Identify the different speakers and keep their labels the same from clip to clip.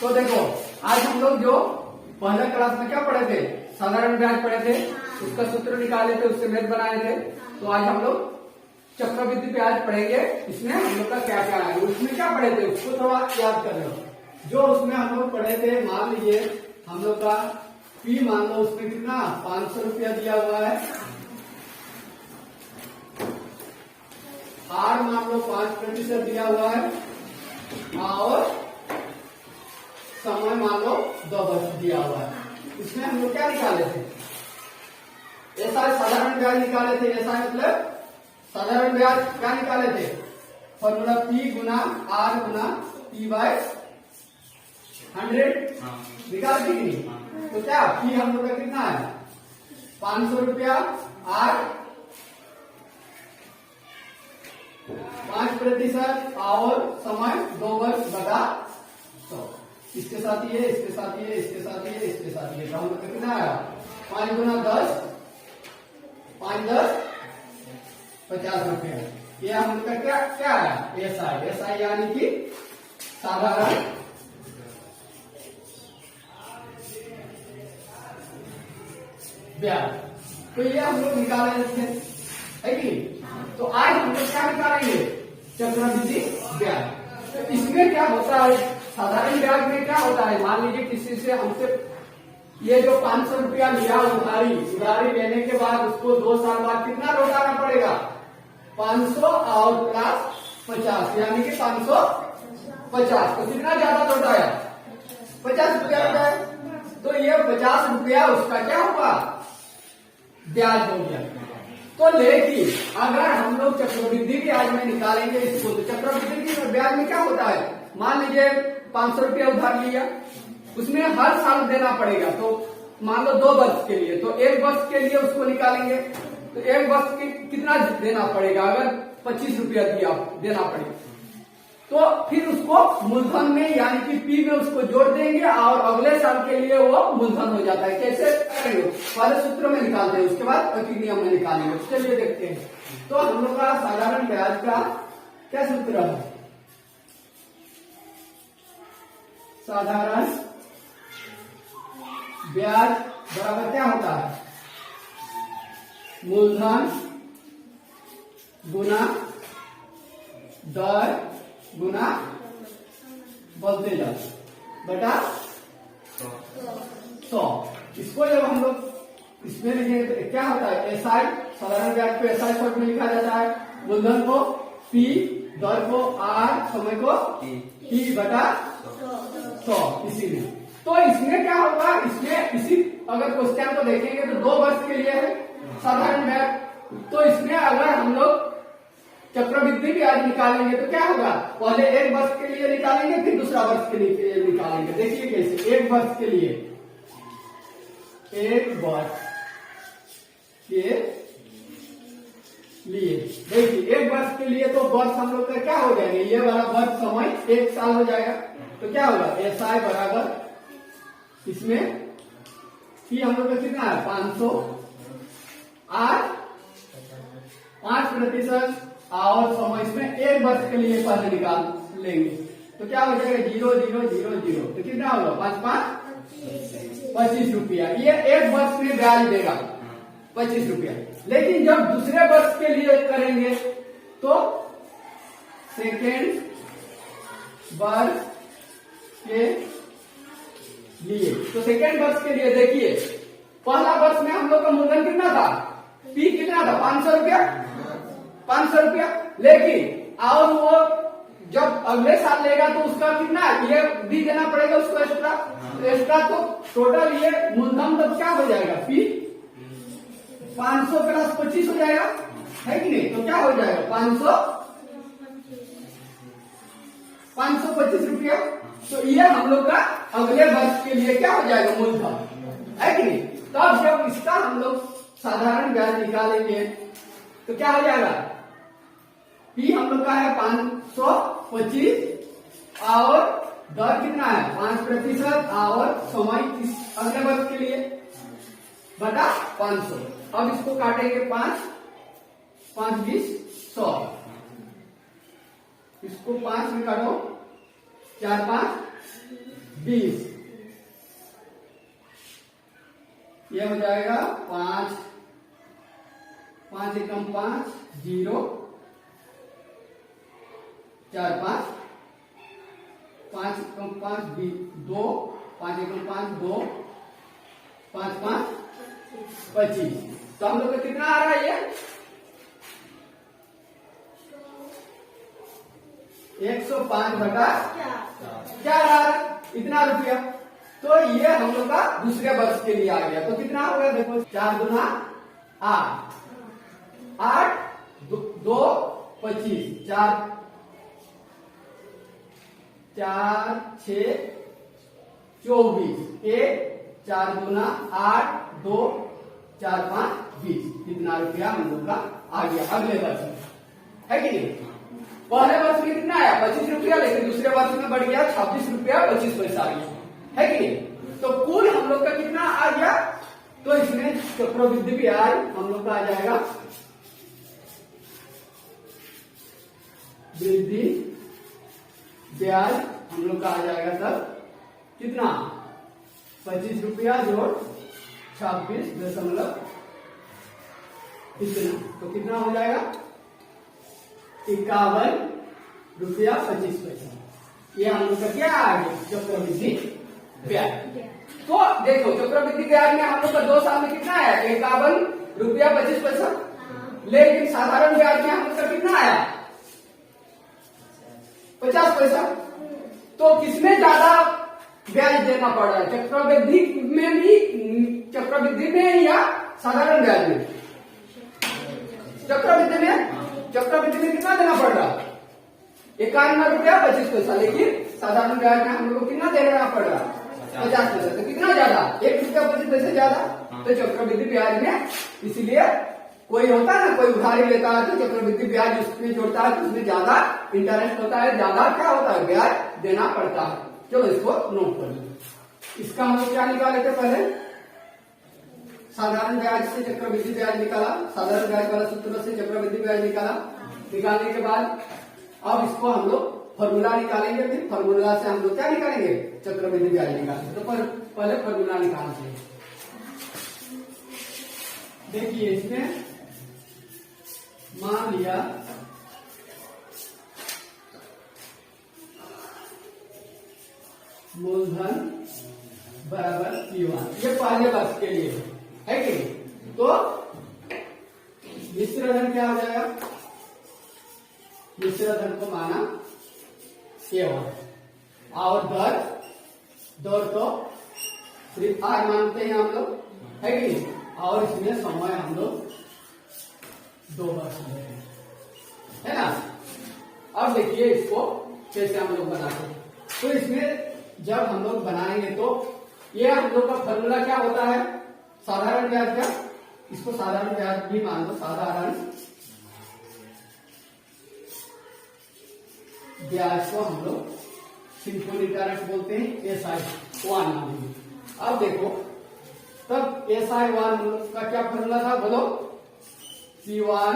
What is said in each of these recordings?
Speaker 1: तो देखो आज हम लोग जो पहले क्लास में क्या पढ़े थे, साधारण ब्याज पढ़े थे, उसका सूत्र निकाले थे, उससे मेथ बनाए थे। तो आज हम लोग चक्रवृद्धि ब्याज पढ़ेंगे। इसमें हम लोग का क्या क्या है, उसमें क्या पढ़े थे उसको थोड़ा याद कर लो। जो उसमें हम लोग पढ़े थे, मान लीजिए हम लोग का पी मान लो, उसमें कितना 500 रुपया दिया हुआ है। आर मान लो 5% दिया हुआ है और समय मान लो 2 दिया हुआ है। इसमें हम लोग क्या निकाले थे, ऐसा साधारण ब्याज निकाले थे। ऐसा मतलब साधारण ब्याज क्या निकाले थे, फॉर्मूला P गुना R गुना P बाय 100 निकाल दी नहीं। तो क्या P हम लोग का कितना है 500 रुपया, R 5% और समय 2 वर्ष बटा 100। इसके साथ ये, इसके साथ ये, इसके साथ ये, इसके साथ ये, तो हम लोग कितना आया 5 गुना 10, 5 10 50 रुपया। ये हम लोग का क्या क्या है एसआई। एसआई यानी कि साधारण ब्याज। तो ये हम लोग निकाले थे, है कि। तो आज हम लोग क्या निकालेंगे, चक्रवृद्धि ब्याज। तो इसमें क्या होता है, साधारण ब्याज में क्या होता है, मान लीजिए किसी से हमसे ये जो 500 रुपया लिया उधारी लेने के बाद उसको 2 साल बाद कितना लौटाना पड़ेगा, 500 और प्लस 50 यानी कि 550। तो कितना ज्यादा लौटाया 50 रुपया लौटाया। तो ये 50 रुपया उसका क्या हुआ, ब्याज हो गया। तो लेकिन अगर हम लोग चक्रवृद्धि ब्याज में निकालेंगे इसको, तो चक्रवृद्धि की ब्याज में क्या होता है, मान लीजिए 500 रुपया उधार लिया, उसमें हर साल देना पड़ेगा। तो मान लो 2 वर्ष के लिए, तो 1 वर्ष के लिए उसको निकालेंगे तो 1 वर्ष के कितना देना पड़ेगा, अगर 25 रुपया देना पड़ेगा तो फिर उसको मूलधन में यानी कि पी में उसको जोड़ देंगे और अगले साल के लिए वो मूलधन हो जाता है। कैसे करेंगे, पहले सूत्र में निकालते हैं, उसके बाद ऐकिक नियम में निकालेंगे। उसके लिए देखते हैं। तो हम लोग का साधारण ब्याज का क्या सूत्र है, साधारण ब्याज बराबर क्या होता है, मूलधन गुना दर गुना बढ़ते जाते बटा 100। इसको जब हम लोग इसमें लिखेंगे तो क्या होता है, एसआई साधारण ब्याज को एसआई शॉर्ट में लिखा जाता है, मूलधन को पी, दर को आर, समय को टी बटा 100। इसीलिए तो इसमें क्या होगा, इसमें इसी अगर क्वेश्चन को देखेंगे तो 2 वर्ष के लिए है साधारण ब्याज। तो इसमें अगर हम लोग चक्रवृद्धि ब्याज निकालेंगे तो क्या होगा, पहले 1 वर्ष के लिए निकालेंगे फिर दूसरा वर्ष के लिए निकालेंगे। देखिए कैसे, 1 वर्ष के लिए, 1 वर्ष के लिए देखिए 1 वर्ष के लिए तो वर्ष हम लोग का क्या हो जाएगा, ये वाला वर्ष समय 1 साल हो जाएगा। तो क्या होगा, एसआई बराबर इसमें कि हम लोग का कितना है 500 आर 5% और समय इसमें 1 वर्ष के लिए पहले निकाल लेंगे। तो क्या हो जाएगा 0 0 0 0। तो कितना होगा 5 5 25 रुपया। ये 1 वर्ष में ब्याज देगा 25 रुपया। लेकिन जब दूसरे वर्ष के लिए करेंगे तो सेकेंड वर्ष के लिए, तो सेकेंड वर्ष के लिए देखिए पहला वर्ष में हम लोग का मूलधन कितना था, पी कितना था 500 रुपया, 500 रुपया। लेकिन और वो जब अगले साल लेगा तो उसका कितना ये भी देना पड़ेगा उसको एक्स्ट्रा। तो एक्स्ट्रा तो टोटल ये मूलधन तब क्या हो जाएगा, पी 500 प्लस 25 हो जाएगा, है कि नहीं। तो क्या हो जाएगा 525 रुपया। तो ये हम लोग का अगले वर्ष के लिए क्या हो जाएगा, मूलधन, है कि नहीं। तब जब इसका हम लोग साधारण ब्याज निकालेंगे तो क्या हो जाएगा, पी हम लोग का है 525 और दर कितना है 5% और समय इस अगले वर्ष के लिए बटा 500। अब इसको काटेंगे 5 5 20 100, इसको 5 में काटो 4 5 20, ये हो जाएगा 5, 5 एकम 5, 0, 4 5, 5 एकम 5 2, 5 एकम 5 2, 5 5 25। तो हम लोग का कितना आ रहा है ये 105 बटा 4 इतना रुपया। तो ये हम लोग का दूसरे वर्ष के लिए आ गया। तो कितना हो गया देखो 4 दूना 8, 8 2 25, 4 6 24, 1 4 दूना 8 2 4 5 20। कितना रुपया हम लोग का आ गया अगले वर्ष में, है कि नहीं। पहले वर्ष में कितना आया 25 रुपया, लेकिन दूसरे वर्ष में बढ़ गया 26 रुपया 25 पैसा आ गया, है कि नहीं। तो कुल हम लोग का कितना आ गया, तो इसमें चक्रवृद्धि ब्याज हम लोग का आ जाएगा, वृद्धि ब्याज हम लोग का आ जाएगा तब कितना 25 रुपया जोड़ 26 दशमलव इतना। तो कितना हो जाएगा 51 रुपया 25 पैसा। ये हम लोग का क्या आ गया चक्रवृद्धि ब्याज। तो देखो चक्रवृद्धि ब्याज में हम लोग का 2 साल में कितना आया 51 रुपया 25 पैसा, लेकिन साधारण ब्याज में हम लोग का कितना आया 50 पैसा। तो किसमें ज्यादा ब्याज देना पड़ रहा है, चक्रवृद्धि में या साधारण ब्याज में। चक्रवृद्धि में कितना देना पड़ रहा 51 रुपया 25 पैसा, लेकिन साधारण ब्याज में हम लोग को कितना देना पड़ रहा 50 पैसा। तो कितना ज्यादा 1 रुपया 25 पैसे ज्यादा। तो चक्रवृद्धि ब्याज में इसलिए कोई होता है ना, कोई उधारी लेता है तो चक्रवृद्धि ब्याज उसमें जोड़ता है तो उसमें ज्यादा इंटरेस्ट होता है, ज्यादा क्या होता है ब्याज देना पड़ता है। चलो इसको नोट कर लो। इसका हम लोग क्या निकाले थे पहले, साधारण ब्याज से चक्रवृद्धि ब्याज निकाला, साधारण ब्याज वाला सूत्र से चक्रवृद्धि ब्याज निकाला। निकालने के बाद अब इसको हम लोग फॉर्मूला निकालेंगे, फिर फॉर्मूला से हम लोग क्या निकालेंगे चक्रवृद्धि ब्याज निकालेंगे। तो पहले फॉर्मूला निकालते हैं। देखिए इसमें मान लिया मूलधन बराबर P1, ये पहले वर्ष के लिए है कि नहीं। तो मिश्र धन क्या हो जाएगा, मिश्र धन को माना A1 और दर तो सिर्फ R मानते हैं हम लोग, है कि नहीं। और इसमें समय हम लोग 2 वर्ष लेते हैं, है ना। अब देखिए इसको कैसे हम लोग बनाते हैं। तो इसमें जब हम लोग बनाएंगे तो ये हम लोग का फॉर्मूला क्या होता है साधारण ब्याज का, इसको साधारण ब्याज भी मान लो, साधारण ब्याज को हम लोग सिंपल इंटरेस्ट बोलते हैं, SI1 मान लीजिए। अब देखो तब SI1 हम लोग का क्या फॉर्मूला था बोलो, P1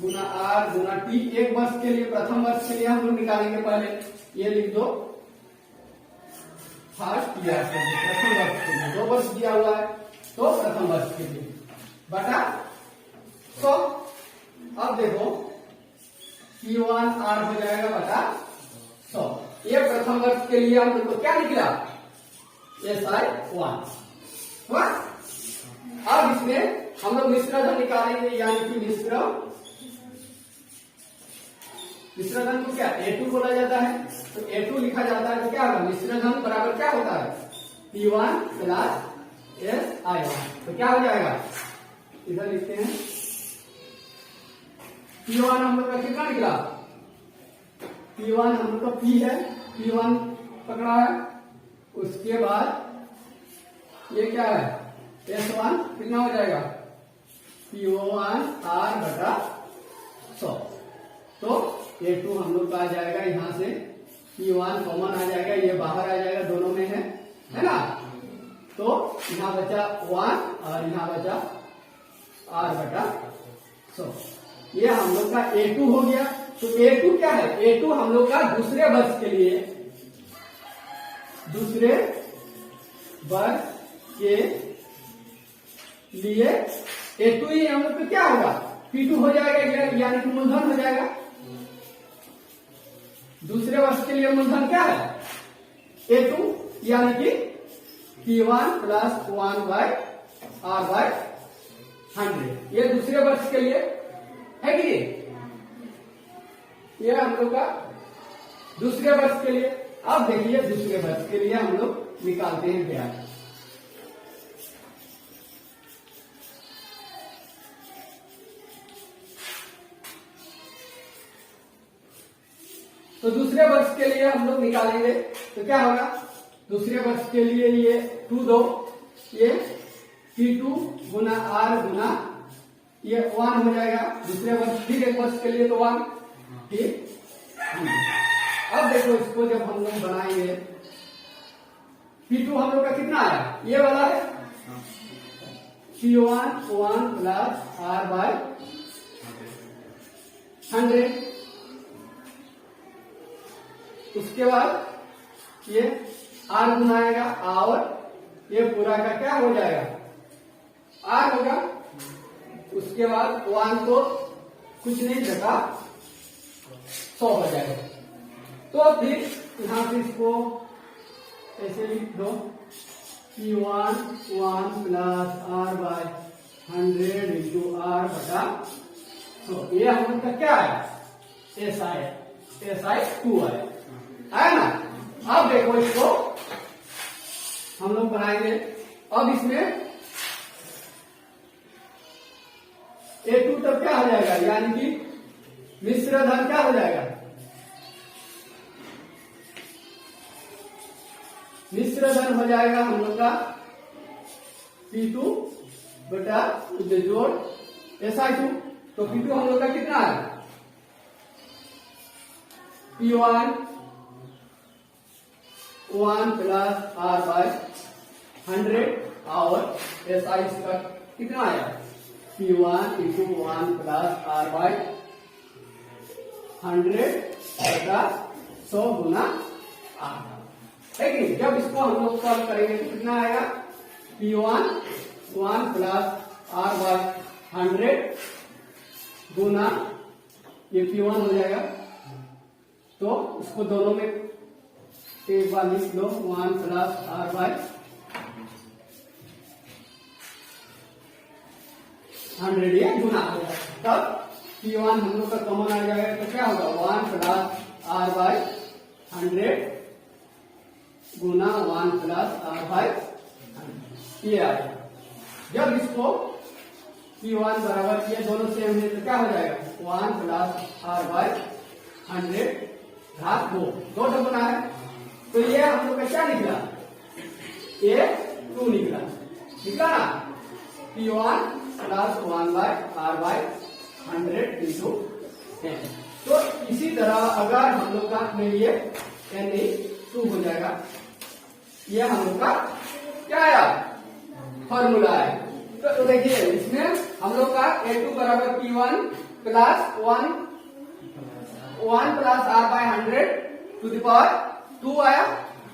Speaker 1: गुना R गुना T। एक वर्ष के लिए, प्रथम वर्ष के लिए हम लोग निकालेंगे। पहले ये लिख दो फर्स्ट ईयर के लिए, प्रथम वर्ष के लिए 2 वर्ष दिया हुआ है तो प्रथम वर्ष के लिए बटा 100। अब देखो P1R हो जाएगा बटा 100। ये प्रथम वर्ष के लिए हम लोग को क्या निकला SI1 हुआ। अब इसमें हम लोग मिश्र धन निकालेंगे, यानी कि मिश्र धन को क्या A2 बोला जाता है। तो A2 लिखा जाता है तो क्या होगा मिश्र धन बराबर क्या होता है P1 प्लस SI1। तो क्या हो जाएगा इधर लिखते हैं P1 हम लोग का कितना निकला, P1 हम लोग का P है, P1 पकड़ा है। उसके बाद ये क्या है S1 कितना हो जाएगा P1R बटा 100। तो A2 हम लोग का आ जाएगा यहां से, P1 कॉमन आ जाएगा, ये बाहर आ जाएगा, दोनों में है ना। तो यहाँ बचा 1 और यहाँ बचा R बटा 100। ये हम लोग का A2 हो गया। तो A2 क्या है, A2 हम लोग का दूसरे वर्ष के लिए दूसरे वर्ष के लिए A2 ही हम लोग तो क्या होगा P2 हो जाएगा, यानी कि मूलधन हो जाएगा। दूसरे वर्ष के लिए मूलधन क्या है A2, यानी कि P1 plus 1 by R by 100। ये दूसरे वर्ष के लिए है कि ये हम लोग का दूसरे वर्ष के लिए। अब देखिए दूसरे वर्ष के लिए हम लोग निकालते हैं ब्याज। तो दूसरे वर्ष के लिए हम लोग निकालेंगे तो क्या होगा, दूसरे वर्ष के लिए ये 2 दो, ये P2 गुना R गुना ये 1 हो जाएगा। दूसरे वर्ष फिर एक वर्ष के लिए तो 1 ठीक। अब देखो इसको जब हम लोग बनाएंगे P2 हम लोग का कितना आया, ये वाला है P1 1 प्लस R बाय 100। उसके बाद ये R गुनाएगा और ये पूरा का क्या हो जाएगा R होगा। उसके बाद 1 तो कुछ नहीं रखा 100 हो जाएगा। तो फिर यहां से इसको ऐसे लिख दो P1 1 plus R by 100 into R बटा। तो ये हम लोग का क्या है SI 2 है ना। अब देखो इसको हम लोग बनाएंगे। अब इसमें A2 तब क्या हो जाएगा, यानी कि मिश्र धन क्या हो जाएगा, मिश्र धन हो जाएगा हम लोग का P2 बटा जोड़ SI2। तो P2 हम लोग का कितना है P1 1 प्लस R बाय 100 और SI इसका कितना आया P1 into 1 plus R by 100 बटा 100 गुना R है कि नहीं। जब इसको हम लोग सॉल्व करेंगे तो कितना आएगा P1 1 प्लस R बाय 100 गुना ये P1 हो जाएगा। तो इसको दोनों में एक बार लिख लो 1 प्लस R बाय 100 ये गुना हो जाएगा। तब P1 हम लोग का कॉमन आ जाएगा तो क्या होगा 1 plus R by 100 Guna 1 plus R by 100 ये आएगा। जब इसको P1 बराबर ये दोनों सेम है तो क्या हो जाएगा 1 प्लस R बाय 100 घात 2 बना है। तो ये हम लोग का क्या निकला A2 निकला ना P1 plus 1 by R by 100 into 10। तो इसी तरह अगर हम लोग का ये Na2 हो जाएगा। ये हम लोग का क्या आया फॉर्मूला है। तो देखिए इसमें हम लोग का A2 बराबर P1 plus 1 plus R by 100 to the power 2 आया।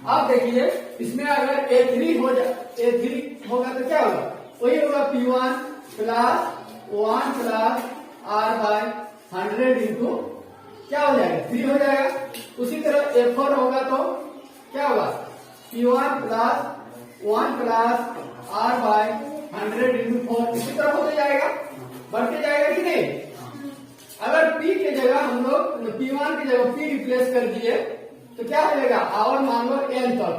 Speaker 1: अब देखिए इसमें अगर A3 होगा तो क्या होगा, वही होगा P1 plus 1 plus R by 100 into क्या हो जाएगा 3 हो जाएगा। उसी तरह A4 होगा तो क्या होगा P1 plus 1 plus R by 100 into 4। इसी तरह होते जाएगा, बढ़ते जाएगा कि नहीं। अगर P की जगह हम लोग P1 की जगह P रिप्लेस कर दिए तो क्या हो जाएगा, और मान लो n तक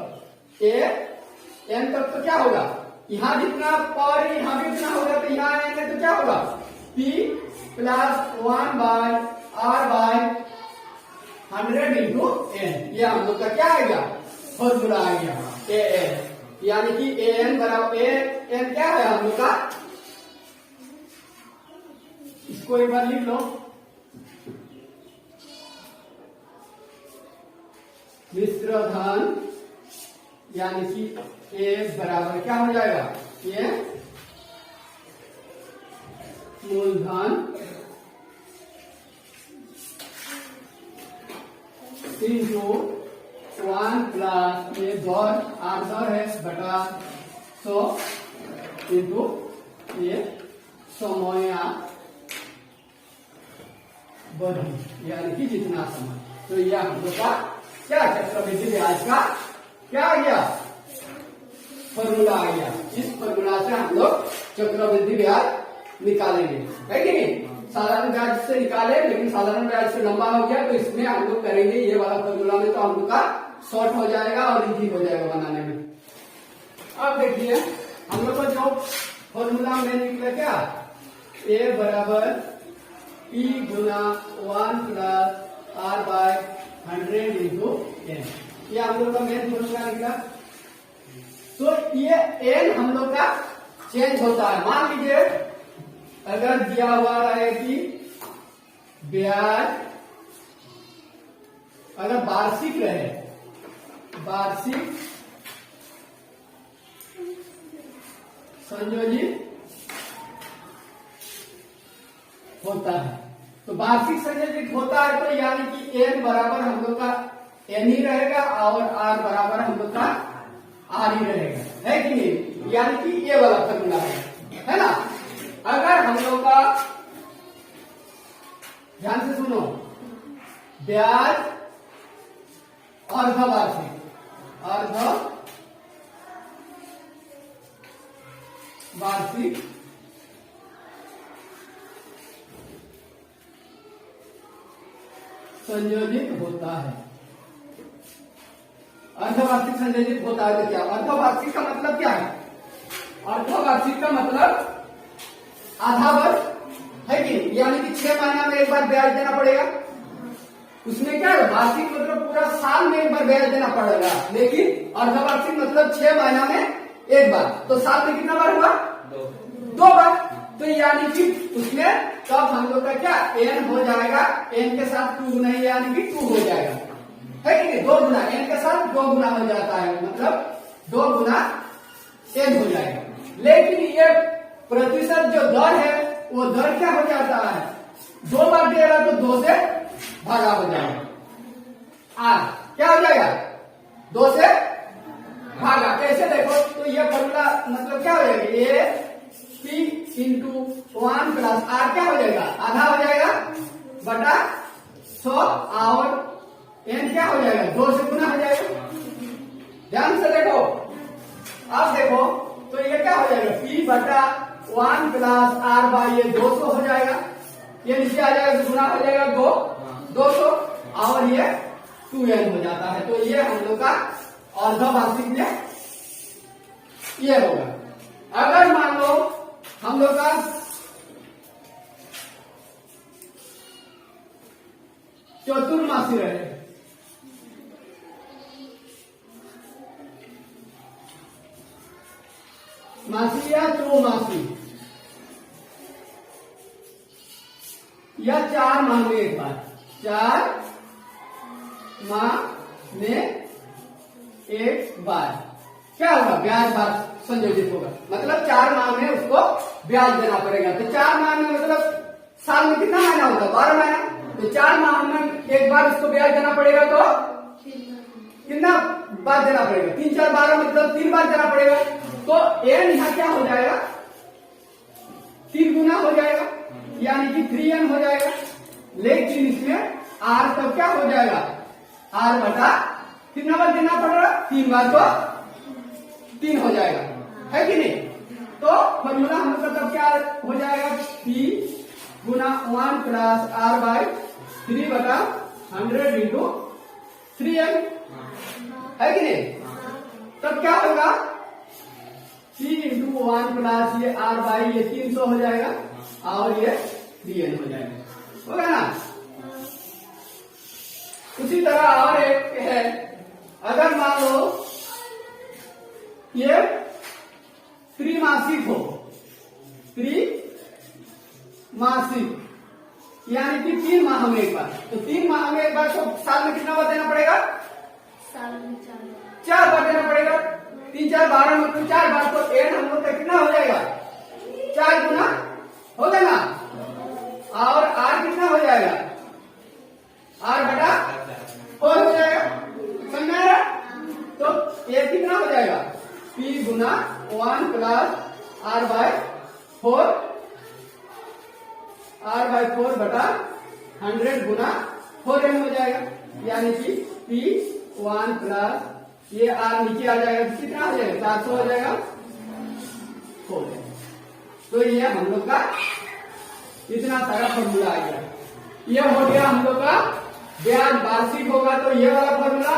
Speaker 1: n तक तो क्या होगा, यहाँ जितना पावर है यहाँ भी उतना होगा। तो यहाँ आएंगे तो क्या होगा P plus 1 by R by 100 into n। ये हम लोग का क्या आएगा फॉर्मूला आ गया an, यानी कि an बराबर an क्या है हम लोग का, इसको एक बार लिख लो मिश्र धन, यानी कि A बराबर क्या हो जाएगा ये मूलधन इंटू 1 प्लस ये दौर आर दौर है बटा 100 इंटू ये समय बढ़ी यानी कि जितना समय। तो ये हम लोग का क्या चक्रवृद्धि ब्याज का क्या आ गया फॉर्मूला आ गया। इस फॉर्मूला से हम लोग चक्रवृद्धि ब्याज निकालेंगे है कि नहीं। साधारण ब्याज से निकाले लेकिन साधारण ब्याज से लंबा हो गया तो इसमें हम लोग करेंगे ये वाला फॉर्मूला में, तो हम लोग का शॉर्ट हो जाएगा और इजी हो जाएगा बनाने में। अब देखिए हम लोग को जो फॉर्मूला में निकला क्या ए बराबर पी गुना 1 plus R by 100 into N, ये हम लोग का मेन फॉर्मूला निकला। तो ये एन हम लोग का चेंज होता है। मान लीजिए अगर दिया हुआ रहे कि ब्याज अगर वार्षिक रहे, वार्षिक संयोजित होता है, तो वार्षिक संयोजित होता है तो यानी कि एन बराबर हम लोग का एन ही रहेगा और आर बराबर हम लोग का आर ही रहेगा है कि नहीं। यानी कि ये वाला फॉर्मूला है ना। अगर हम लोग का ध्यान से सुनो ब्याज अर्धवार्षिक वार्षिक संयोजित होता है, अर्धवार्षिक संयोजित होता है तो क्या अर्धवार्षिक का मतलब क्या है। अर्धवार्षिक का मतलब आधा वर्ष है कि यानी कि 6 महीना में एक बार ब्याज देना पड़ेगा। उसमें क्या है वार्षिक मतलब पूरा साल में एक बार ब्याज देना पड़ेगा, लेकिन अर्धवार्षिक मतलब 6 महीना में एक बार, तो साल में कितना बार हुआ 2 बार। तो यानी कि उसमें तब हम लोग का क्या एन हो जाएगा, एन के साथ 2 गुना यानी कि 2 हो जाएगा है कि नहीं। 2 गुना एन के साथ 2 गुना हो जाता है, मतलब 2 गुना एन हो जाएगा। लेकिन ये प्रतिशत जो दर है वो दर क्या हो जाता है 2 बार देगा तो 2 से भागा हो जाएगा। आर क्या हो जाएगा 2 से भागा। कैसे देखो तो ये फॉर्मूला मतलब क्या हो जाएगा ये पी इंटू 1 प्लस आर क्या हो जाएगा आधा हो जाएगा बटा 100 और एन क्या हो जाएगा 2 से गुना हो जाएगा। ध्यान से देखो अब देखो तो ये क्या हो जाएगा पी बटा 1 प्लस आर बाई ये 200 हो जाएगा, ये नीचे आ जाएगा गुना हो जाएगा 200 और ये 2n हो जाता है। तो ये हम लोग का अर्धवार्षिक में ये होगा। अगर मान लो हम लोग का चतुर्मासी रहे, मासी या चौमासी या 4 माह में एक बार, 4 माह में एक बार क्या होगा ब्याज बार संयोजित होगा, मतलब 4 माह में उसको ब्याज देना पड़ेगा। तो 4 माह में मतलब साल में कितना महीना होता है 12 महीना, तो 4 माह में एक बार उसको ब्याज देना पड़ेगा तो कितना बार देना पड़ेगा 3 4 12 मतलब 3 बार देना पड़ेगा। तो एन यहाँ क्या हो जाएगा 3 गुना हो जाएगा यानी कि 3n हो जाएगा। लेकिन इसमें आर तब क्या हो जाएगा आर बटा कितना बार देना पड़ेगा 3 बार, तो 3 हो जाएगा है कि नहीं। तो फॉर्मूला हम लोग तब क्या हो जाएगा पी गुना 1 प्लस आर बाई 3 बटा 100 इंटू 3n है कि नहीं। तब क्या होगा सी इंटू 1 प्लस ये आर बाई ये 300 हो जाएगा और ये 3n हो जाएगा, होगा ना। उसी तरह और एक है अगर मान लो ये त्रिमासिक हो, त्रिमासिक यानी कि 3 माह में एक बार, तो 3 माह में एक बार तो साल में कितना बार देना पड़ेगा
Speaker 2: साल में
Speaker 1: 4 बार देना पड़ेगा। 3 4 12 मतलब 4 बार, तो एन हम लोग का कितना हो जाएगा 4 गुना होगा ना, और आर कितना हो जाएगा आर बटा 4 हो जाएगा, समझ में आ रहा है। गुना 1 प्लस r/4 बटा 100 गुना 4n हो जाएगा, यानी कि P1 प्लस ये r नीचे आ जाएगा, कितना हो जाएगा 400 हो जाएगा 4। तो ये हम लोग का इतना सारा फॉर्मूला आ गया। ये हो गया हम लोग का ब्याज वार्षिक होगा तो ये वाला फॉर्मूला,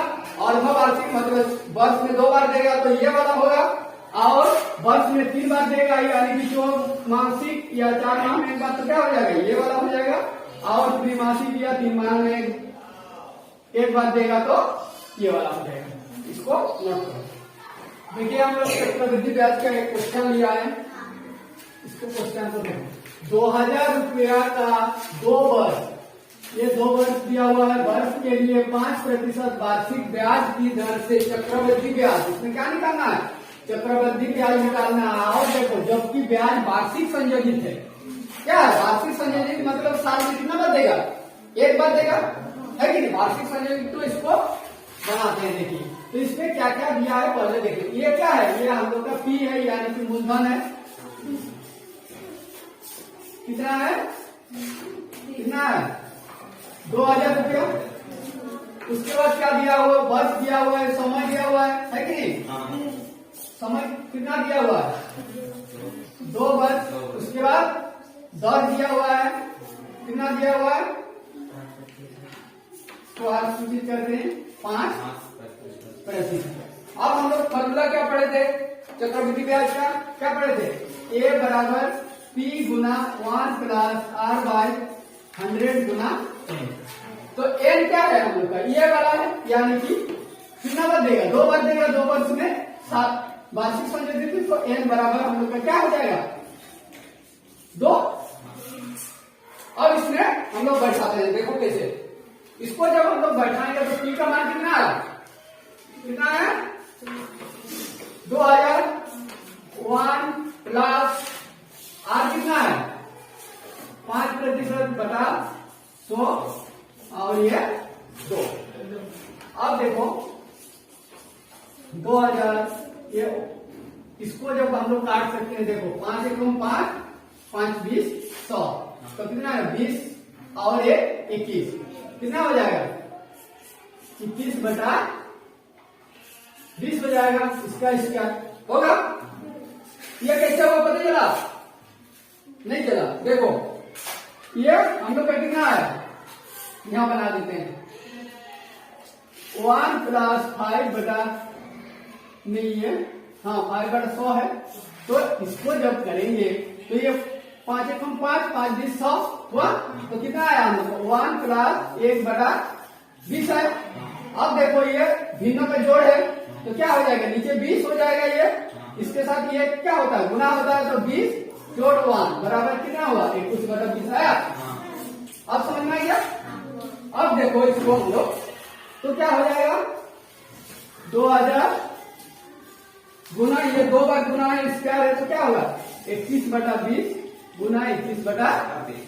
Speaker 1: अर्ध वार्षिक मतलब वर्ष में 2 बार देगा तो ये वाला होगा, और वर्ष में 3 बार देगा यानी कि जो मासिक या 4 माह में एक बार तो क्या हो जाएगा ये वाला हो जाएगा, और त्रिमासिक या 3 माह में एक बार देगा तो ये वाला हो जाएगा। इसको नोट करो। देखिए हम लोग चक्रवृद्धि ब्याज का एक क्वेश्चन लिया है, इसको क्वेश्चन को देखो। 2000 रुपया का 2 वर्ष, ये 2 वर्ष दिया हुआ है, वर्ष के लिए 5% वार्षिक ब्याज की दर से चक्रवृद्धि ब्याज, इसमें क्या निकालना है चक्रवृद्धि ब्याज निकालना है। और देखो जबकि ब्याज वार्षिक संयोजित है, क्या है वार्षिक संयोजित मतलब साल में कितना बार देगा, एक बार देगा है कि नहीं, वार्षिक संयोजित। तो इसको बनाते हैं, देखिए तो इसमें क्या क्या दिया है पहले देखिए। ये क्या है, ये हम लोग का P है यानी कि मूलधन है, कितना है 2000 रुपया। उसके बाद क्या दिया हुआ, वर्ष दिया हुआ है, समय दिया हुआ है कि नहीं, समय कितना दिया हुआ है 2 वर्ष। उसके बाद दर दिया हुआ है, कितना दिया हुआ है, तो आज सूचित करते हैं 5%। अब हम लोग फॉर्मूला क्या पढ़े थे चक्रवृद्धि ब्याज का, क्या पढ़े थे, A बराबर P गुना 1 प्लस r/100 गुना n। तो n क्या है हम लोग का, ये वाला है, यानी कि कितना बार देगा 2 बार देगा, 2 वर्ष में 7 वार्षिक संयोजित, तो n बराबर हम लोग का क्या हो जाएगा 2। अब इसमें हम लोग बैठाते हैं, देखो कैसे, इसको जब हम लोग बैठाएंगे तो P का मान कितना है, कितना है 2001 प्लस r कितना है 5% बटा 100 और ये 2। अब देखो 2000, ये इसको जब हम लोग काट सकते हैं, देखो 5 एकम 5, 5 20 100, तो कितना है 20 और ये 21, कितना हो जाएगा 21 बटा 20 हो जाएगा, इसका होगा। ये कैसे होगा पता चला, नहीं चला। देखो ये हम लोग का कितना है, यहां बना देते हैं 1 प्लस 5 बटा, नहीं है हाँ 5 बटा 100 है, तो इसको जब करेंगे तो ये 5 एकम 5, 5 20 100 हुआ, तो कितना आया हम लोग 1 प्लस 1 बटा 20 है। अब देखो ये भिन्नों का जोड़ है तो क्या हो जाएगा, नीचे 20 हो जाएगा, ये इसके साथ ये क्या होता है गुना होता है, तो 20 जोड़ 1 बराबर कितना हुआ 21 बटा 20 आया। अब समझ में आ गया। अब देखो इसको हम लोग तो क्या हो जाएगा 2000 गुना, ये 2 बार गुना है, स्क्वायर है, तो क्या होगा 21 बटा 20 गुना 21 बटा 20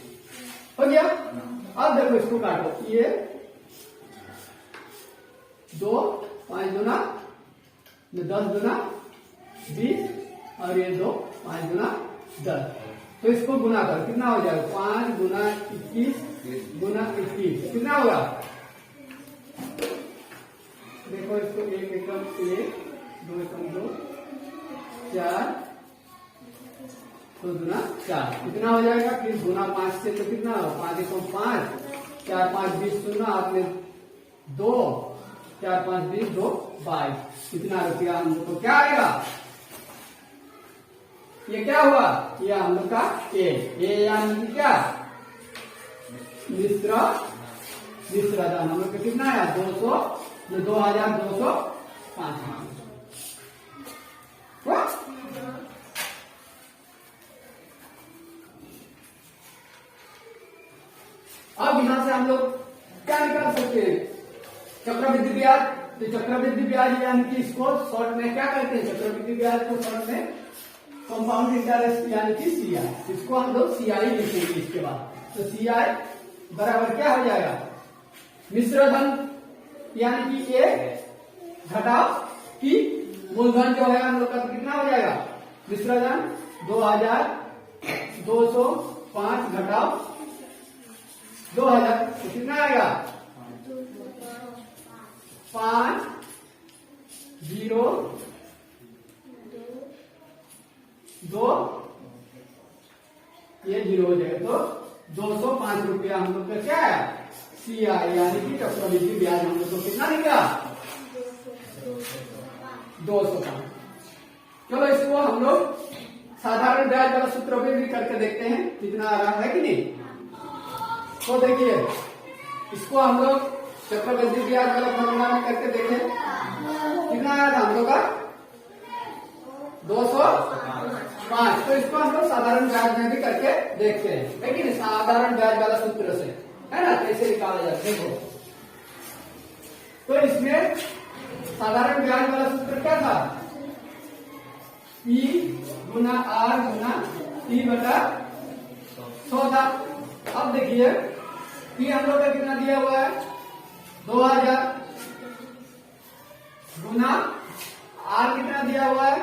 Speaker 1: हो गया। अब देखो इसको काटो, ये 2 5 गुना 10 गुना 20 और ये 2 5 गुना 10, तो इसको गुना करो, कितना हो जाएगा 5 गुना 21 गुना 21, कितना होगा देखो इसको 1 एकम 1, 2 एकम 2, 4 2 गुना 4, कितना हो जाएगा, फिर गुना 5 से तो कितना 5 एकम 5, 4 5 20 शून्य, आपने 2 4 5 20 2 22, कितना रुपया हम लोग को क्या आएगा, ये क्या हुआ, ये हम लोग का ए यानी क्या मिश्र धन, हम लोग का कितना है 200, 2205। अब यहां से हम लोग क्या निकाल सकते हैं चक्रवृद्धि ब्याज। तो चक्रवृद्धि ब्याज यानी कि इसको शॉर्ट में क्या कहते हैं, चक्रवृद्धि ब्याज को शॉर्ट में कंपाउंड इंटरेस्ट यानी कि सीआई, इसको हम लोग सीआई लिखेंगे इसके बाद। तो सीआई बराबर क्या हो जाएगा मिश्र धन यानी कि ए घटाव पी मूलधन जो है हम लोग का कितना हो जाएगा, मिश्रधन 2205 घटाओ 2000 तो कितना आएगा 5 0 2 ये 0 हो जाएगा तो 205 रुपया हम लोग का क्या है CI यानी कि चक्रवृद्धि ब्याज हम लोग को कितना निकला 205। चलो इसको हम लोग साधारण ब्याज वाला सूत्र भी करके देखते हैं कितना आ रहा है कि नहीं। तो देखिए इसको हम लोग चक्रवृद्धि ब्याज वाला फॉर्मूला में करके देखें कितना आया था हम लोग का 205। तो इसको हम लोग साधारण ब्याज में भी करके देखते हैं लेकिन साधारण ब्याज वाला सूत्र से है ना कैसे निकाला जाता है देखो। तो इसमें साधारण ब्याज वाला सूत्र क्या था P गुना R गुना T बटा 100 था। अब देखिए P हम लोग का कितना दिया हुआ है 2000 गुना R कितना दिया हुआ है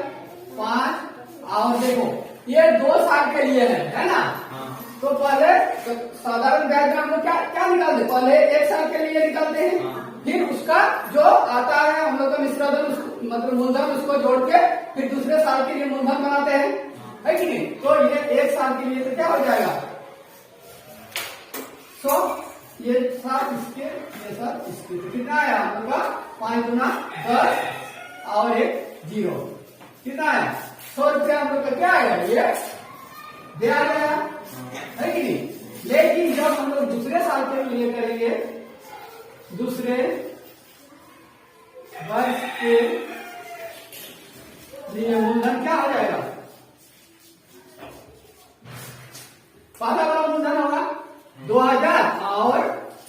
Speaker 1: 5 और देखो ये 2 साल के लिए है ना। तो पहले साधारण ब्याज में हम लोग क्या क्या निकालते पहले 1 साल के लिए निकालते हैं फिर उसका जो आता है हम लोग का मिश्रधन मतलब मूलधन उसको जोड़ के फिर दूसरे साल के लिए मूलधन बनाते हैं है कि नहीं। तो ये 1 साल के लिए तो क्या हो जाएगा 100 ये साथ इसके ये साथ इसके तो कितना आया हम लोग का 5 गुना 10 और 1 0 कितना आया 100 रुपया हम लोग का क्या आएगा ये ब्याज आया है कि नहीं। लेकिन जब हम लोग दूसरे साल के लिए करेंगे दूसरे वर्ष के लिए मूलधन क्या हो जाएगा पहला वाला मूलधन होगा 2000 और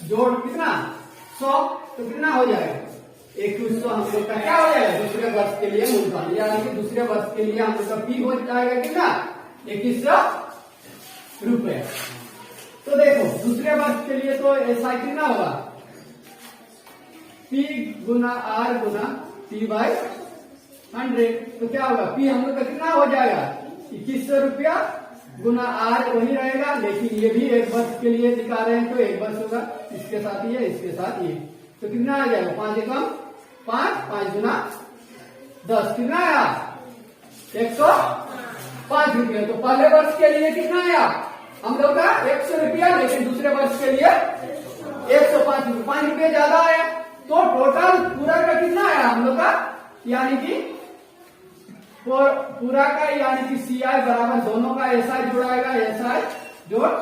Speaker 1: जोड़ कितना 100 तो कितना हो जाएगा 2100 हम लोग का क्या हो जाएगा दूसरे वर्ष के लिए मूलधन यानी कि दूसरे वर्ष के लिए हम लोग का पी हो जाएगा कितना 2100 रुपए। तो देखो दूसरे वर्ष के लिए तो ऐसा कितना होगा P Guna R Guna T by 100 तो क्या होगा P हम लोग का कितना हो जाएगा 2100 रुपया गुना R वही रहेगा लेकिन ये भी 1 वर्ष के लिए दिखा रहे हैं तो 1 वर्ष होगा इसके साथ ये इसके साथ ये तो कितना आ जाएगा 5 एकम 5 गुना 10 कितना आया 105 रुपया। तो पहले वर्ष के लिए कितना आया हम लोग का 100 रुपया लेकिन दूसरे वर्ष के लिए 105 रुपया 5 रुपये ज्यादा आया। तो टोटल पूरा का कितना आया हम लोग का यानी कि पूरा का यानी कि CI बराबर दोनों का SI जुड़ाएगा SI जोड़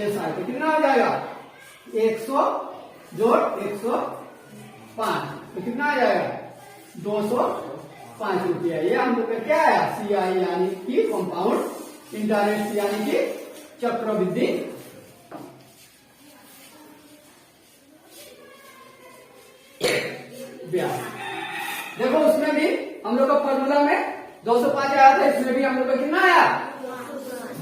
Speaker 1: SI तो कितना हो जाएगा 100 जोड़ 105 तो कितना आ जाएगा 205 रुपया। ये हम लोग का क्या आया CI यानी कि कंपाउंड इंटरेस्ट यानी कि चक्रवृद्धि ब्याज। देखो उसमें भी हम लोग का फॉर्मूला में 205 आया था इसमें भी हम लोग का कितना आया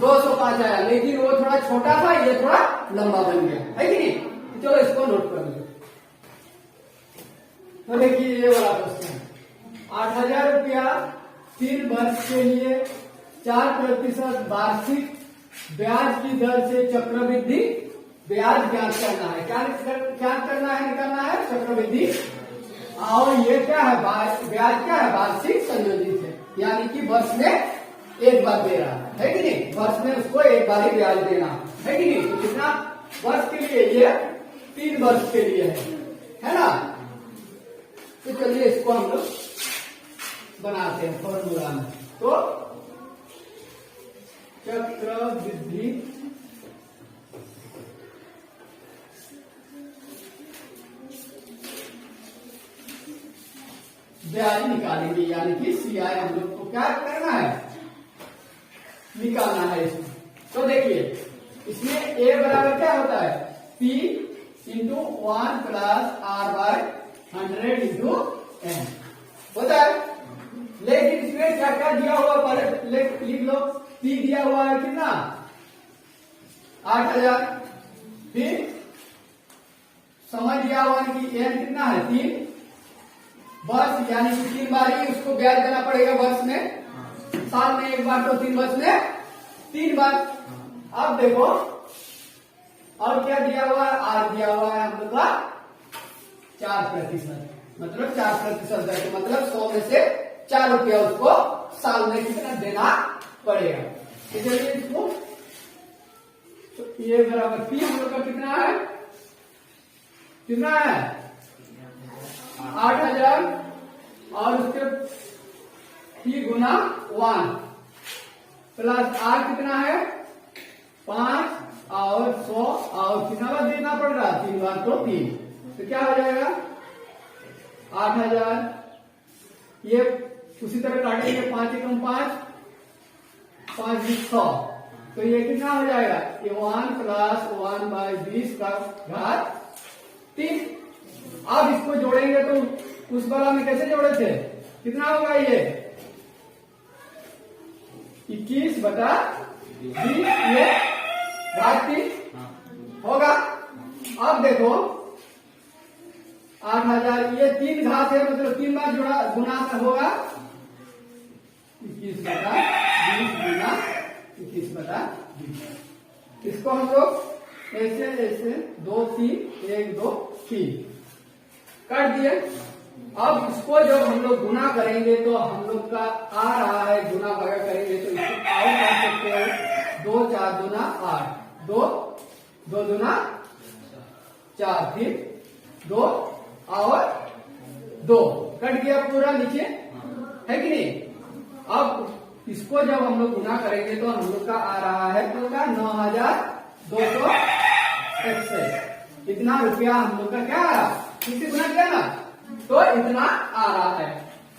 Speaker 1: 205 आया लेकिन वो थोड़ा छोटा था ये थोड़ा लंबा बन गया है कि नहीं। चलो इसको नोट कर लो। तो देखिए ये वाला क्वेश्चन 8000 रुपया 3 वर्ष के लिए 4% वार्षिक ब्याज की दर से चक्रवृद्धि ब्याज ज्ञात करना है। क्या करना है निकालना है चक्रवृद्धि और ये क्या है ब्याज क्या है वार्षिक संयोजित है यानी कि वर्ष में एक बार दे रहा है कि नहीं वर्ष में उसको एक बार ही ब्याज देना है कि नहीं। तो कितना वर्ष के लिए ये 3 वर्ष के लिए है ना। तो चलिए इसको हम लोग बनाते हैं फॉर्मूला में। तो चक्रवृद्धि ब्याज निकालेंगे यानी कि CI हम लोग को क्या करना है निकालना है इसमें। तो देखिए इसमें A बराबर क्या होता है P into 1 plus R by 100 into N होता है। लेकिन इसमें क्या क्या दिया हुआ पहले लिख लो P दिया हुआ है कितना 8000 फिर समझ दिया हुआ है कि N कितना है 3 वर्ष यानी कि 3 बार ही उसको ब्याज देना पड़ेगा वर्ष में, साल में 1 बार तो 3 वर्ष में 3 बार। अब देखो और क्या दिया हुआ है, आज दिया हुआ है हम लोग का 4%, मतलब 4% दर, मतलब 100 में से 4 रुपया उसको साल में कितना देना पड़ेगा। तो चलिए इसको, तो ये बराबर पी हम लोग का कितना है, कितना है 8000 और उसके पी गुना 1 प्लस आर कितना है 5 और 100 और कितना बार देना पड़ रहा, 3 बार तो 3, तो क्या हो जाएगा 8000, ये उसी तरह काटेंगे 5 एकम 5, 5 100, तो ये कितना हो जाएगा, ये 1 प्लस 1/20 का घात 3। अब इसको जोड़ेंगे तो उस वाला में कैसे जोड़े थे, कितना होगा ये 21/20, ये घात 3 होगा। अब देखो 8000, ये 3 घात है, मतलब 3 बार जोड़ा गुना होगा 21/20 गुना 21/20। इसको हम लोग ऐसे ऐसे 2 3 1 2 3 कर दिए। अब इसको जब हम लोग गुना करेंगे तो हम लोग का आ रहा है, गुना भागा करेंगे तो इसको और कर सकते हैं, 2 4 दूना 8, 2 2 दूना 4, फिर 2 और 2 कट गया पूरा नीचे, है कि नहीं। अब इसको जब हम लोग गुना करेंगे तो हम लोग का आ रहा है तो 9261, इतना रुपया हम लोग का क्या आ रहा, किसी गुना किया ना तो इतना आ रहा है।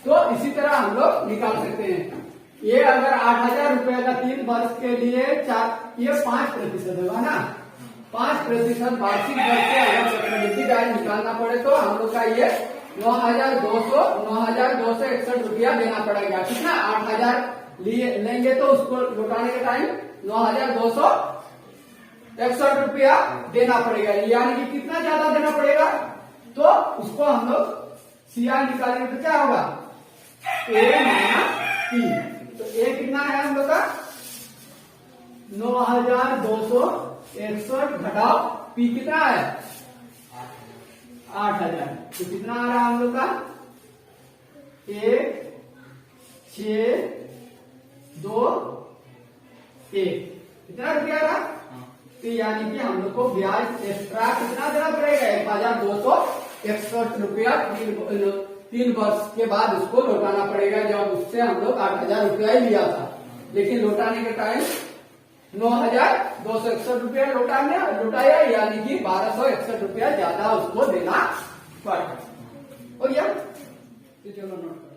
Speaker 1: तो इसी तरह हम लोग निकाल सकते हैं। ये अगर 8000 रुपया का 3 वर्ष के लिए ये 5% होगा ना, 5% वार्षिक दर से अगर चक्रवृद्धि ब्याज निकालना पड़े तो हम लोग का ये 9261 रुपया देना पड़ेगा। कितना 8000 लेंगे तो उसको लौटाने के टाइम 9261 रुपया देना पड़ेगा, यानी कि कितना ज्यादा देना पड़ेगा, तो उसको हम लोग सीआर निकालेंगे तो क्या होगा ए माइनस पी। तो ए कितना है हम लोग का 9261 घटाओ पी कितना है 8000, तो कितना आ रहा है हम लोग का 1621, कितना रुपया रहा। तो यानी कि हम लोग को ब्याज एक्स्ट्रा कितना देना पड़ेगा 1261 रुपया 3 वर्ष के बाद उसको लौटाना पड़ेगा, जब उससे हम लोग 8000 रुपया ही लिया था, लेकिन लौटाने के टाइम 9261 रुपया लौटाया, यानी कि 1261 रुपया ज्यादा उसको देना पड़ा। हो गया, चलो नोट